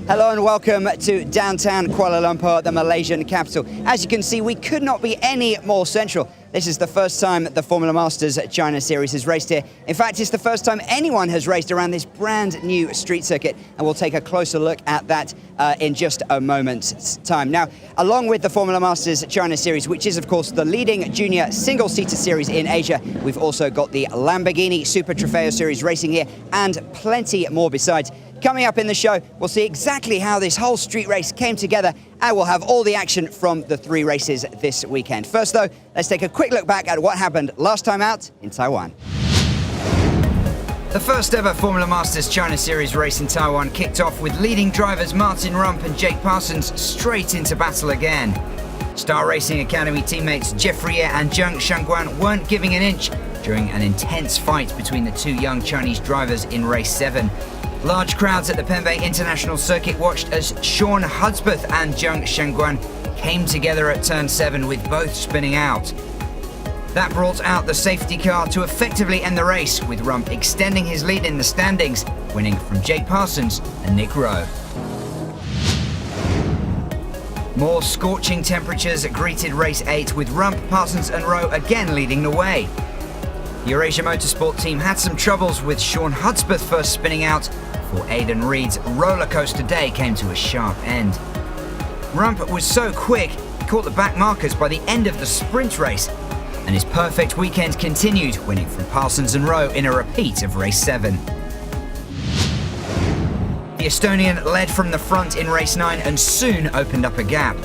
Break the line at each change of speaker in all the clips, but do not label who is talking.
Hello and welcome to downtown Kuala Lumpur, the Malaysian capital. As you can see, we could not be any more central. This is the first time the Formula Masters China Series has raced here. In fact, it's the first time anyone has raced around this brand new street circuit, and we'll take a closer look at that in just a moment's time. Now, along with the Formula Masters China Series, which is of course the leading junior single-seater series in Asia, we've also got the Lamborghini Super Trofeo Series racing here and plenty more besides. Coming up in the show, we'll see exactly how this whole street race came together, and we'll have all the action from the 3 races this weekend. First though, let's take a quick look back at what happened last time out in Taiwan. The first ever Formula Masters China Series race in Taiwan kicked off with leading drivers Martin Rump and Jake Parsons straight into battle again. Star Racing Academy teammates Jeffrey Ye and Zheng Shangguan weren't giving an inch during an intense fight between the 2 young Chinese drivers in race 7. Large crowds at the Penbay International Circuit watched as Sean Hudspeth and Zheng Shangguan came together at turn 7 with both spinning out. That brought out the safety car to effectively end the race, with Rump extending his lead in the standings, winning from Jake Parsons and Nick Rowe. More scorching temperatures greeted race 8, with Rump, Parsons and Rowe again leading the way. The Eurasia Motorsport team had some troubles with Sean Hudspeth first spinning out, before Aidan Reed's rollercoaster day came to a sharp end. Rump was so quick, he caught the back markers by the end of the sprint race, and his perfect weekend continued, winning from Parsons and Rowe in a repeat of race 7. The Estonian led from the front in race 9 and soon opened up a gap.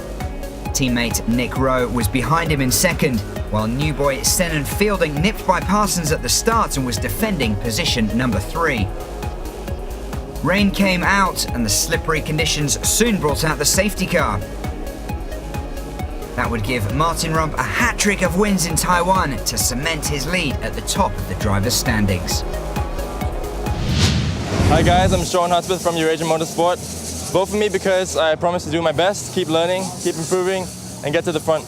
Teammate Nick Rowe was behind him in second, while new boy Senan Fielding nipped by Parsons at the start and was defending position number 3. Rain came out and the slippery conditions soon brought out the safety car. That would give Martin Rump a hat-trick of wins in Taiwan to cement his lead at the top of the drivers' standings.
Hi guys, I'm Sean Hudspeth from Eurasia Motorsport. Vote for me because I promise to do my best, keep learning, keep improving, and get to the front.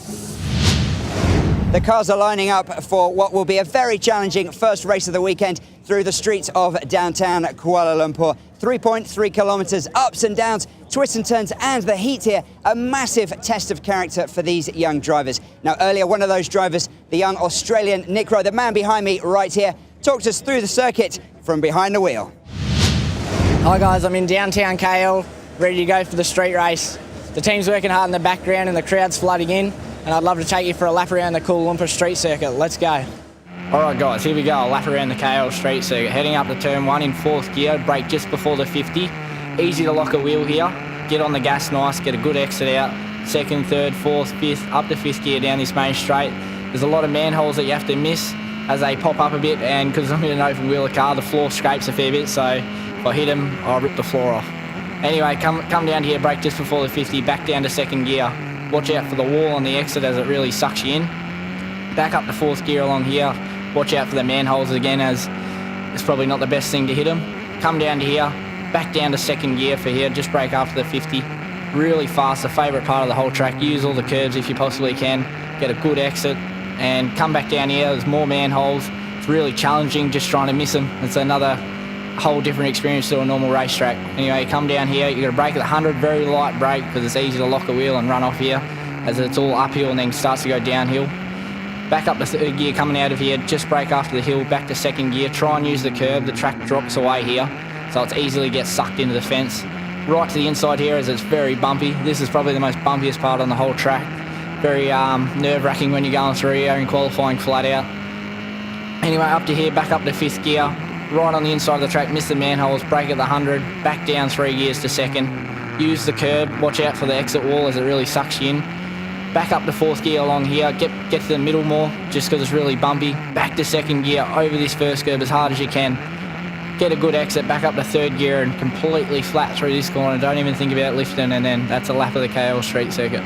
The cars are lining up for what will be a very challenging first race of the weekend through the streets of downtown Kuala Lumpur. 3.3 kilometres, ups and downs, twists and turns, and the heat here, a massive test of character for these young drivers. Now earlier, one of those drivers, the young Australian Nick Rowe, the man behind me right here, talked us through the circuit from behind the wheel.
Hi guys, I'm in downtown KL, ready to go for the street race. The team's working hard in the background and the crowd's flooding in, and I'd love to take you for a lap around the Kuala Lumpur street circuit. Let's go. Alright guys, here we go, a lap around the KL street circuit. Heading up to turn 1 in 4th gear, brake just before the 50. Easy to lock a wheel here, get on the gas nice, get a good exit out. 2nd, 3rd, 4th, 5th, up to 5th gear down this main straight. There's a lot of manholes that you have to miss as they pop up a bit, and because I'm in an open wheeler car, the floor scrapes a fair bit, so if I hit them, I'll rip the floor off. Anyway, come down here, brake just before the 50, back down to 2nd gear. Watch out for the wall on the exit as it really sucks you in. Back up to 4th gear along here. Watch out for the manholes again, as it's probably not the best thing to hit them. Come down to here, back down to 2nd gear for here, just brake after the 50. Really fast, the favourite part of the whole track. Use all the curbs if you possibly can. Get a good exit and come back down here. There's more manholes. It's really challenging just trying to miss them. It's another whole different experience to a normal racetrack. Anyway, come down here, you got to brake at 100, very light brake because it's easy to lock a wheel and run off here as it's all uphill and then starts to go downhill. Back up to 3rd gear coming out of here, just brake after the hill, back to 2nd gear, try and use the curb, the track drops away here, so it's easily gets sucked into the fence. Right to the inside here as it's very bumpy. This is probably the most bumpiest part on the whole track. Very nerve-wracking when you're going through here and qualifying flat out. Anyway, up to here, back up to 5th gear, right on the inside of the track, miss the manholes, brake at the 100, back down 3 gears to 2nd. Use the curb, watch out for the exit wall as it really sucks you in. Back up to 4th gear along here, get to the middle more, just because it's really bumpy. Back to 2nd gear, over this first curb as hard as you can. Get a good exit, back up to 3rd gear and completely flat through this corner. Don't even think about lifting, and then that's a lap of the KL street circuit.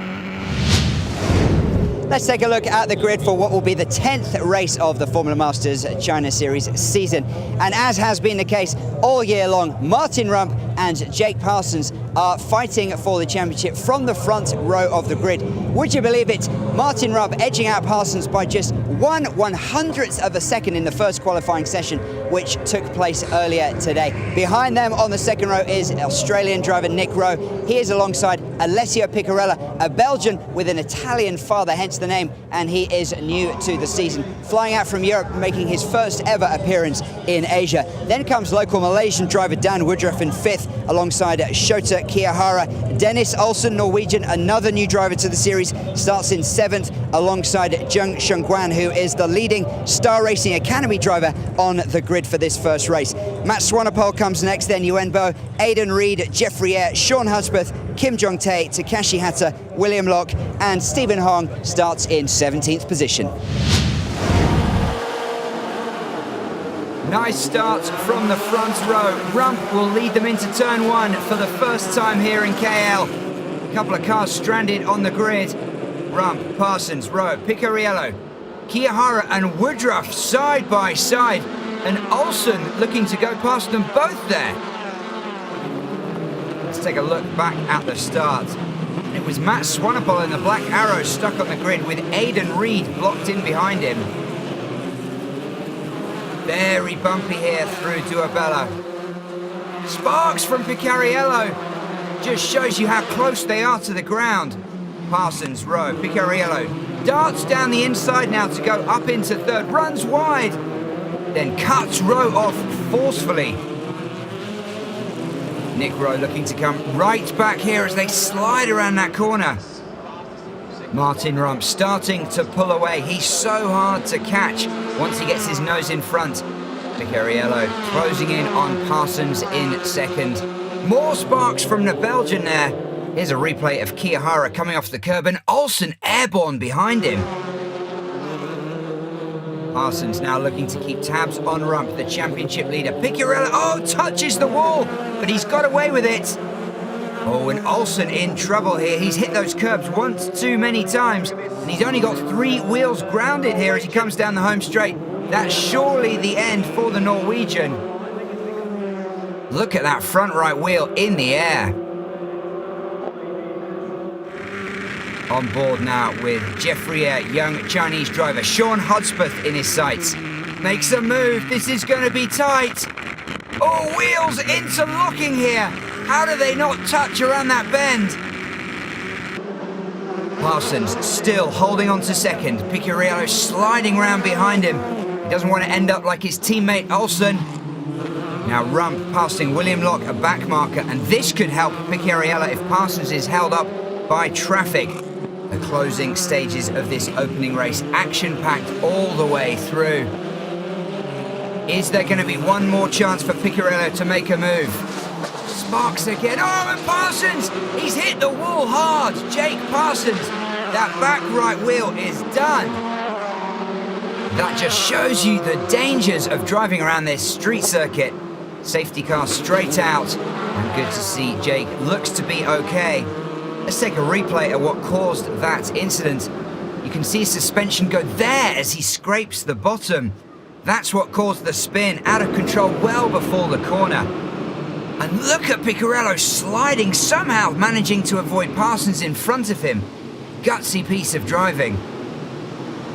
Let's take a look at the grid for what will be the 10th race of the Formula Masters China Series season. And as has been the case all year long, Martin Rump and Jake Parsons are fighting for the championship from the front row of the grid. Would you believe it? Martin Rump edging out Parsons by just 1/100th of a second in the first qualifying session, which took place earlier today. Behind them on the second row is Australian driver Nick Rowe. He is alongside Alessio Piccarella, a Belgian with an Italian father, hence the name, and he is new to the season. Flying out from Europe, making his first ever appearance in Asia. Then comes local Malaysian driver Dan Woodruff in 5th, alongside Shota Kiyahara. Dennis Olsen, Norwegian, another new driver to the series, starts in 7th, alongside Zheng Shengguan, who is the leading Star Racing Academy driver on the grid for this first race. Matt Swanepoel comes next, then Yuen Bo, Aidan Reid, Jeffrey Eyre, Sean Hudspeth, Kim Jong-tae, Takashi Hatta, William Locke, and Stephen Hong starts in 17th position. Nice start from the front row. Rump will lead them into turn 1 for the first time here in KL. A couple of cars stranded on the grid. Rump, Parsons, Rowe, Picariello, Kiyahara and Woodruff side by side. And Olsen looking to go past them both there. Let's take a look back at the start. It was Matt Swanepoel in the black arrow stuck on the grid with Aidan Reid blocked in behind him. Very bumpy here through Duabella. Sparks from Picariello. Just shows you how close they are to the ground. Parsons, Rowe, Picariello darts down the inside now to go up into 3rd. Runs wide. Then cuts Rowe off forcefully. Nick Rowe looking to come right back here as they slide around that corner. Martin Rump starting to pull away. He's so hard to catch once he gets his nose in front. Picariello closing in on Parsons in 2nd. More sparks from the Belgian there. Here's a replay of Kiyahara coming off the curb and Olsen airborne behind him. Parsons now looking to keep tabs on Rump, the championship leader. Picariello, touches the wall, but he's got away with it. Oh, and Olsen in trouble here. He's hit those curbs once too many times, and he's only got 3 wheels grounded here as he comes down the home straight. That's surely the end for the Norwegian. Look at that front right wheel in the air. On board now with Jeffrey Eyre, young Chinese driver. Sean Hudspeth in his sights. Makes a move. This is going to be tight. Oh, wheels interlocking here. How do they not touch around that bend? Parsons still holding on to 2nd. Picariello sliding round behind him. He doesn't want to end up like his teammate Olsen. Now Rump passing William Locke, a back marker, and this could help Picariello if Parsons is held up by traffic. The closing stages of this opening race, action-packed all the way through. Is there going to be one more chance for Picariello to make a move? Sparks again. Oh, and Parsons! He's hit the wall hard. Jake Parsons. That back right wheel is done. That just shows you the dangers of driving around this street circuit. Safety car straight out. And good to see Jake looks to be okay. Let's take a replay of what caused that incident. You can see his suspension go there as he scrapes the bottom. That's what caused the spin, out of control well before the corner. And look at Picariello sliding, somehow managing to avoid Parsons in front of him. Gutsy piece of driving.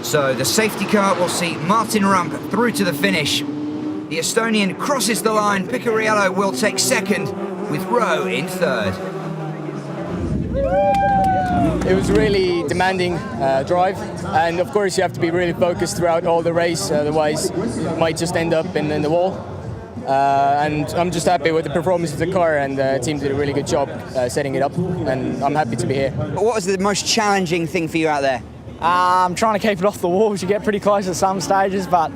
So the safety car will see Martin Rump through to the finish. The Estonian crosses the line. Picariello will take 2nd with Rowe in 3rd.
It was really demanding drive, and of course you have to be really focused throughout all the race, otherwise you might just end up in the wall. And I'm just happy with the performance of the car, and the team did a really good job setting it up, and I'm happy to be here.
What was the most challenging thing for you out there?
I'm trying to keep it off the walls. You get pretty close at some stages, but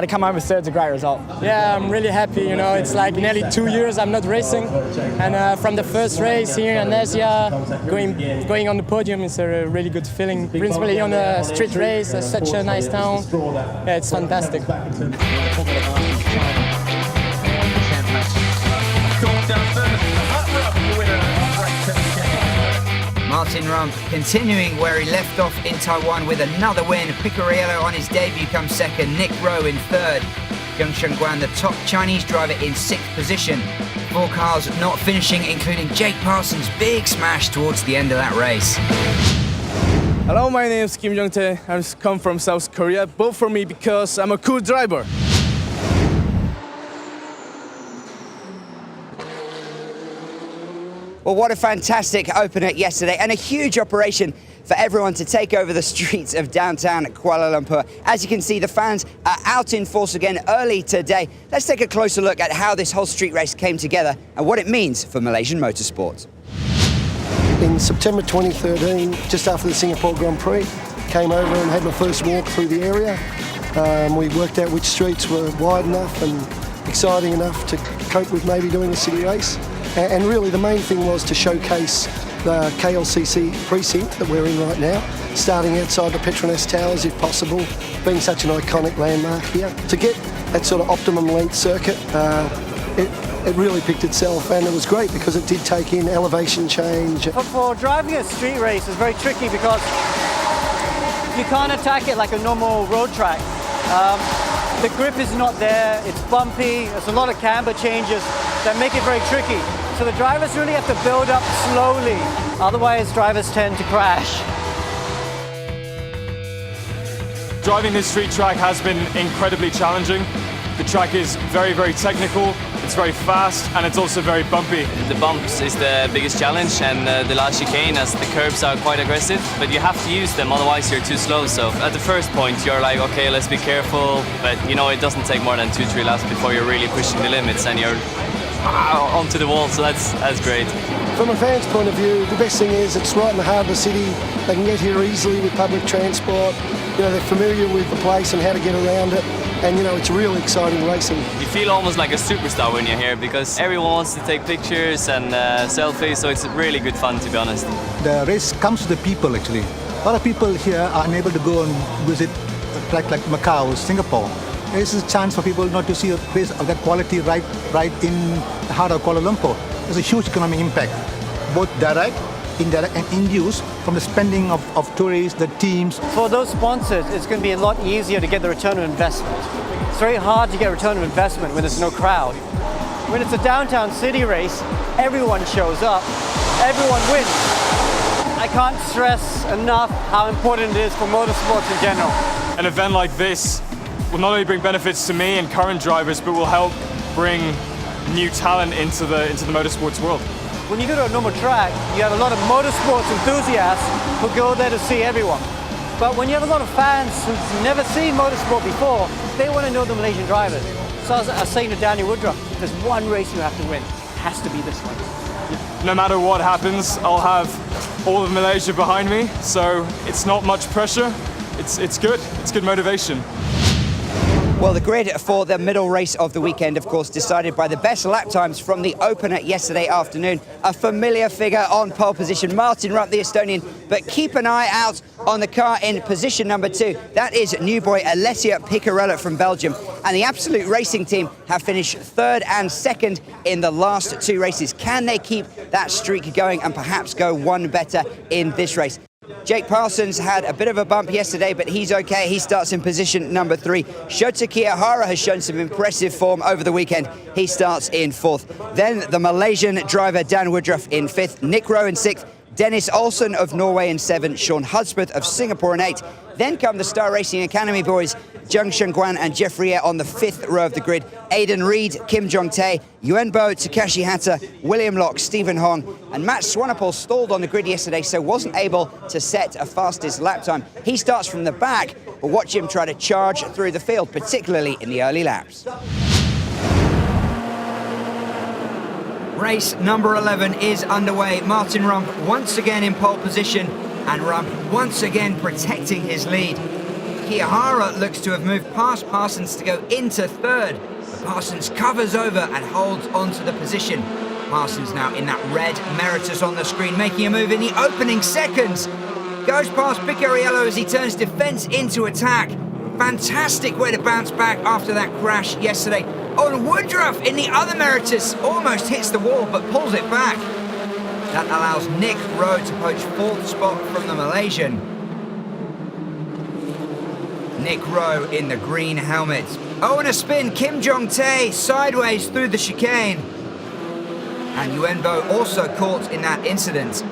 to come home with 3rd's a great result.
Yeah, I'm really happy. You know, it's like nearly 2 years I'm not racing, and from the first race here in Asia, going on the podium is a really good feeling. Principally on a street race, such a nice town. Yeah, it's fantastic.
Martin Rump continuing where he left off in Taiwan with another win. Picariello on his debut comes second, Nick Rowe in third. Zhang Shengguan, the top Chinese driver, in sixth position. 4 cars not finishing, including Jake Parsons' big smash towards the end of that race.
Hello, my name is Kim Jong-tae. I've come from South Korea. Vote for me because I'm a cool driver.
Well, what a fantastic opener yesterday and a huge operation for everyone to take over the streets of downtown Kuala Lumpur. As you can see, the fans are out in force again early today. Let's take a closer look at how this whole street race came together and what it means for Malaysian motorsport.
In September 2013, just after the Singapore Grand Prix, came over and had my first walk through the area. We worked out which streets were wide enough and exciting enough to cope with maybe doing a city race. And really the main thing was to showcase the KLCC precinct that we're in right now, starting outside the Petronas Towers if possible, being such an iconic landmark here. To get that sort of optimum length circuit, it really picked itself, and it was great because it did take in elevation change.
For driving a street race is very tricky because you can't attack it like a normal road track. The grip is not there, it's bumpy, there's a lot of camber changes that make it very tricky. So the drivers really have to build up slowly, otherwise drivers tend to crash.
Driving this street track has been incredibly challenging. The track is very, very technical, it's very fast, and it's also very bumpy.
The bumps is the biggest challenge, and the last chicane, as the curbs are quite aggressive, but you have to use them, otherwise you're too slow. So at the first point you're like, okay, let's be careful, but you know, it doesn't take more than 2-3 laps before you're really pushing the limits and you're onto the wall, so that's great.
From a fan's point of view, the best thing is it's right in the heart of the city. They can get here easily with public transport. You know, they're familiar with the place and how to get around it. And you know, it's really exciting racing.
You feel almost like a superstar when you're here because everyone wants to take pictures and selfies, so it's really good fun, to be honest.
The race comes to the people actually. A lot of people here are unable to go and visit like Macau or Singapore. This is a chance for people not to see a race of that quality right in the heart of Kuala Lumpur. There's a huge economic impact, both direct, indirect and induced from the spending of tourists, the teams.
For those sponsors, it's going to be a lot easier to get the return of investment. It's very hard to get return of investment when there's no crowd. When it's a downtown city race, everyone shows up, everyone wins. I can't stress enough how important it is for motorsports in general.
An event like this will not only bring benefits to me and current drivers, but will help bring new talent into the motorsports world.
When you go to a normal track, you have a lot of motorsports enthusiasts who go there to see everyone. But when you have a lot of fans who've never seen motorsport before, they want to know the Malaysian drivers. So I was saying to Danny Woodruff, there's one race you have to win. It has to be this one.
No matter what happens, I'll have all of Malaysia behind me, so it's not much pressure. It's good. It's good motivation.
Well, the grid for the middle race of the weekend, of course, decided by the best lap times from the opener yesterday afternoon. A familiar figure on pole position, Martin Rump, the Estonian, but keep an eye out on the car in position number 2. That is new boy Alessia Picariello from Belgium. And the Absolute Racing team have finished 3rd and 2nd in the last 2 races. Can they keep that streak going and perhaps go one better in this race? Jake Parsons had a bit of a bump yesterday, but he's okay. He starts in position number 3. Shota Kiyahara has shown some impressive form over the weekend. He starts in 4th. Then the Malaysian driver Dan Woodruff in 5th, Nick Rowe in 6th, Dennis Olsen of Norway in 7th, Sean Hudspeth of Singapore in 8th. Then come the Star Racing Academy boys, Zhang Shengguan and Jeffrey on the 5th row of the grid. Aidan Reid, Kim Jong-tae, Yuen Bo, Takashi Hatta, William Locke, Stephen Hong, and Matt Swanepoel stalled on the grid yesterday, so wasn't able to set a fastest lap time. He starts from the back, but watch him try to charge through the field, particularly in the early laps. Race number 11 is underway. Martin Rump once again in pole position, and Rump once again protecting his lead. Kiyahara looks to have moved past Parsons to go into 3rd. Parsons covers over and holds onto the position. Parsons now in that red Meritus on the screen, making a move in the opening seconds. Goes past Picariello as he turns defense into attack. Fantastic way to bounce back after that crash yesterday. On Woodruff in the other Meritus, almost hits the wall but pulls it back. That allows Nick Rowe to poach 4th spot from the Malaysian. Nick Rowe in the green helmet. Oh, and a spin, Kim Jong-tae sideways through the chicane. And Yuenbo also caught in that incident.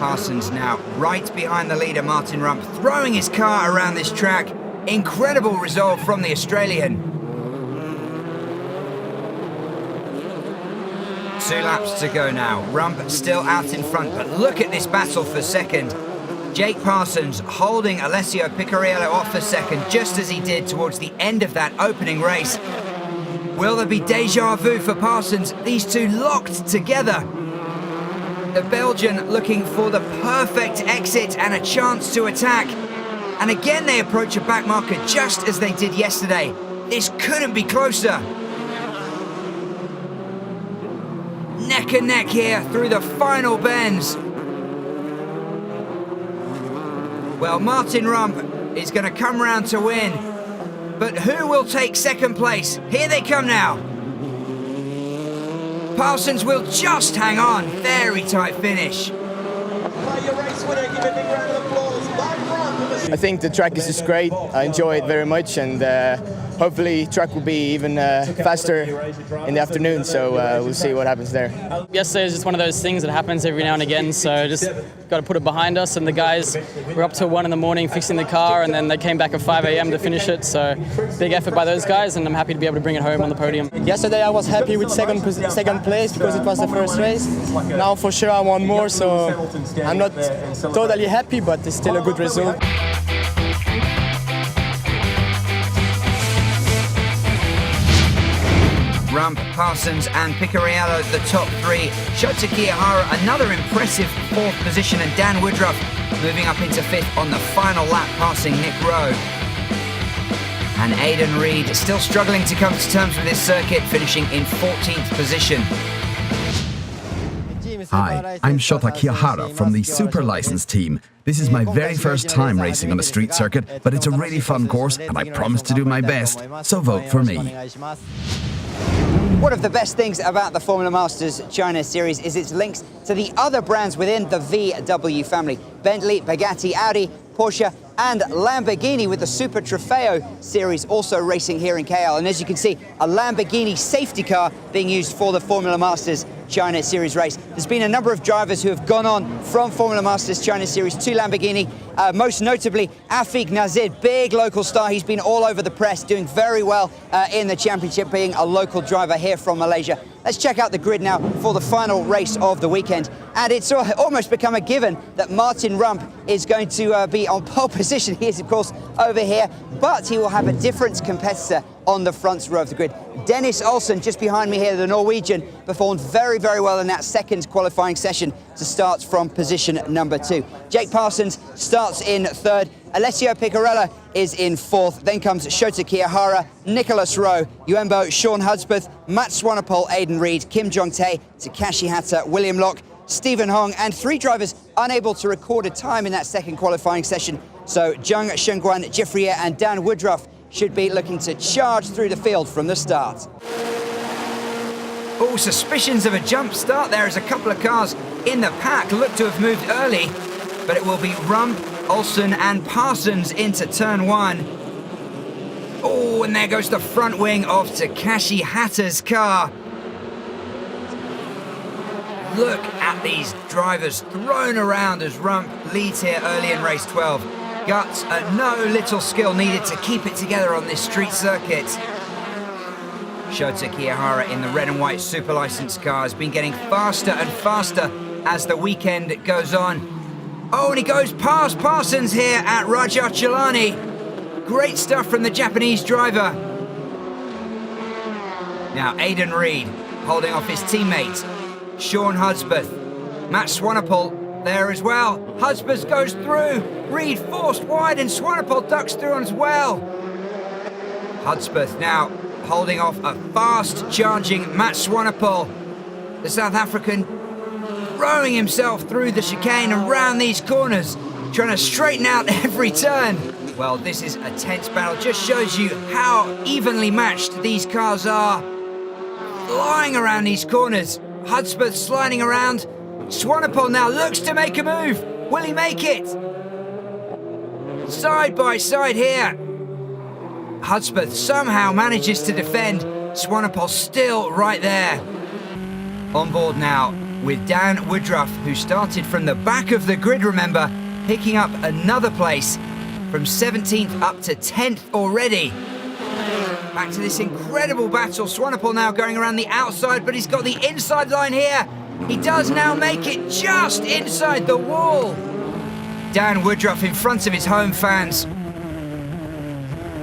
Parsons now right behind the leader, Martin Rump, throwing his car around this track. Incredible resolve from the Australian. 2 laps to go now. Rump still out in front, but look at this battle for second. Jake Parsons holding Alessio Picariello off for second, just as he did towards the end of that opening race. Will there be deja vu for Parsons? These two locked together. The Belgian looking for the perfect exit and a chance to attack. And again they approach a back marker just as they did yesterday. This couldn't be closer. Neck and neck here through the final bends. Well, Martin Rump is going to come round to win. But who will take second place? Here they come now. Parsons will just hang on. Very tight finish.
I think the track is just great. I enjoy it very much, and hopefully track will be even faster in the afternoon, so we'll see what happens there.
Yesterday was just one of those things that happens every now and again, so just got to put it behind us, and the guys were up till 1 in the morning fixing the car, and then they came back at 5 a.m. to finish it, so big effort by those guys, and I'm happy to be able to bring it home on the podium.
Yesterday I was happy with second place because it was the first race. Now for sure I want more, so I'm not totally happy, but it's still a good result.
Rump, Parsons and Picariello, the top 3. Shota Kiyahara, another impressive 4th position, and Dan Woodruff moving up into 5th on the final lap, passing Nick Rowe. And Aidan Reid still struggling to come to terms with this circuit, finishing in 14th position.
Hi, I'm Shota Kiyahara from the Super License team. This is my very first time racing on a street circuit, but it's a really fun course and I promise to do my best, so vote for me.
One of the best things about the Formula Masters China Series is its links to the other brands within the VW family. Bentley, Bugatti, Audi, Porsche and Lamborghini, with the Super Trofeo series also racing here in KL. And as you can see, a Lamborghini safety car being used for the Formula Masters China Series race. There's been a number of drivers who have gone on from Formula Masters China Series to Lamborghini, most notably Afiq Nazid, big local star. He's been all over the press, doing very well in the championship, being a local driver here from Malaysia. Let's check out the grid now for the final race of the weekend. And it's almost become a given that Martin Rump is going to be on pole position. He is, of course, over here, but he will have a different competitor on the front row of the grid. Dennis Olsen, just behind me here, the Norwegian, performed very, very well in that second qualifying session to start from position number 2. Jake Parsons starts in 3rd. Alessio Picariello is in 4th. Then comes Shota Kiyahara, Nicholas Rowe, Yuenbo, Sean Hudspeth, Matt Swanepoel, Aidan Reid, Kim Jong-tae, Takashi Hatta, William Locke, Stephen Hong, and 3 drivers unable to record a time in that second qualifying session. So Zhang Shengguan, Jeffrey and Dan Woodruff should be looking to charge through the field from the start. Oh, suspicions of a jump start there as a couple of cars in the pack look to have moved early, but it will be Rump, Olsen and Parsons into turn 1. Oh, and there goes the front wing of Takashi Hatta's car. Look at these drivers thrown around as Rump leads here early in race 12. Guts and no little skill needed to keep it together on this street circuit. Shota Kiyahara in the red and white super license car has been getting faster and faster as the weekend goes on. Oh, and he goes past Parsons here at Rajachalani. Great stuff from the Japanese driver. Now Aidan Reid holding off his teammate, Sean Hudspeth. Matt Swanepoel there as well. Hudspeth goes through. Reid forced wide and Swanepoel ducks through as well. Hudspeth now holding off a fast charging Matt Swanepoel. The South African throwing himself through the chicane and round these corners, trying to straighten out every turn. Well, this is a tense battle. Just shows you how evenly matched these cars are. Flying around these corners. Hudspeth sliding around. Swanepoel now looks to make a move. Will he make it? Side by side here. Hudspeth somehow manages to defend. Swanepoel still right there. On board now with Dan Woodruff, who started from the back of the grid, remember, picking up another place from 17th up to 10th already. Back to this incredible battle. Swanepoel now going around the outside, but he's got the inside line here. He does now make it just inside the wall. Dan Woodruff in front of his home fans.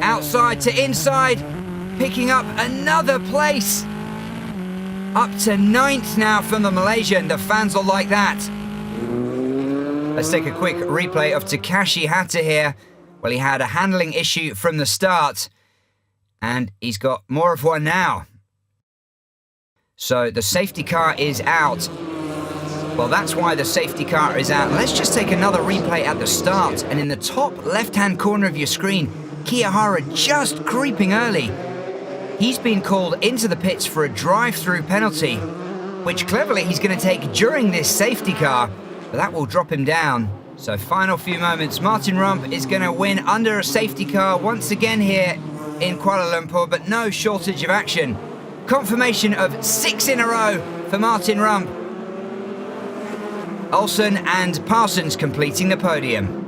Outside to inside, picking up another place. Up to 9th now from the Malaysian. The fans will like that. Let's take a quick replay of Takashi Hatta here. Well, he had a handling issue from the start, and he's got more of one now. So the safety car is out. Well, that's why the safety car is out. Let's just take another replay at the start. And in the top left-hand corner of your screen, Kiyahara just creeping early. He's been called into the pits for a drive-through penalty, which cleverly he's going to take during this safety car, but that will drop him down. So final few moments, Martin Rump is going to win under a safety car once again here in Kuala Lumpur, but no shortage of action. Confirmation of 6 in a row for Martin Rump. Olsen and Parsons completing the podium.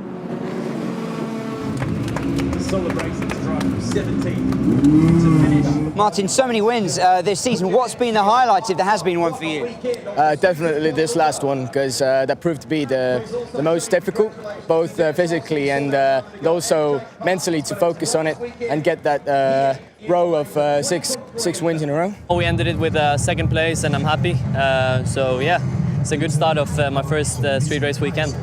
Celebrations drive from 17 to finish.
Martin, so many wins this season. What's been the highlight, if there has been one for you?
Definitely this last one, because that proved to be the most difficult, both physically and also mentally, to focus on it and get that row of six wins in a row.
We ended it with second place, and I'm happy. So yeah, it's a good start of my first street race weekend.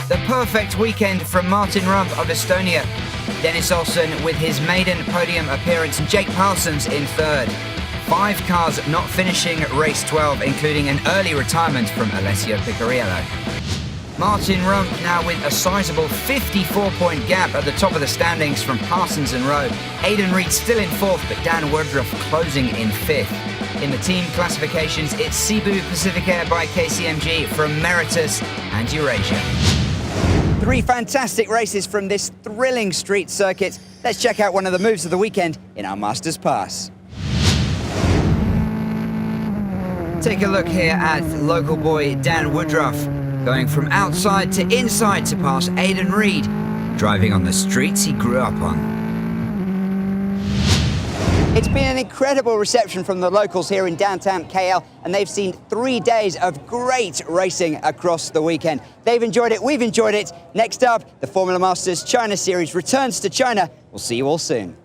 The perfect weekend from Martin Rump of Estonia. Dennis Olsen with his maiden podium appearance, and Jake Parsons in third. 5 cars not finishing race 12, including an early retirement from Alessio Picariello. Martin Rump now with a sizable 54-point gap at the top of the standings from Parsons and Rowe. Aidan Reid still in 4th, but Dan Woodruff closing in 5th. In the team classifications, it's Cebu Pacific Air by KCMG from Meritus and Eurasia. 3 fantastic races from this thrilling street circuit. Let's check out one of the moves of the weekend in our Masters Pass. Take a look here at local boy Dan Woodruff, going from outside to inside to pass Aidan Reid, driving on the streets he grew up on. It's been an incredible reception from the locals here in downtown KL, and they've seen 3 days of great racing across the weekend. They've enjoyed it, we've enjoyed it. Next up, the Formula Masters China Series returns to China. We'll see you all soon.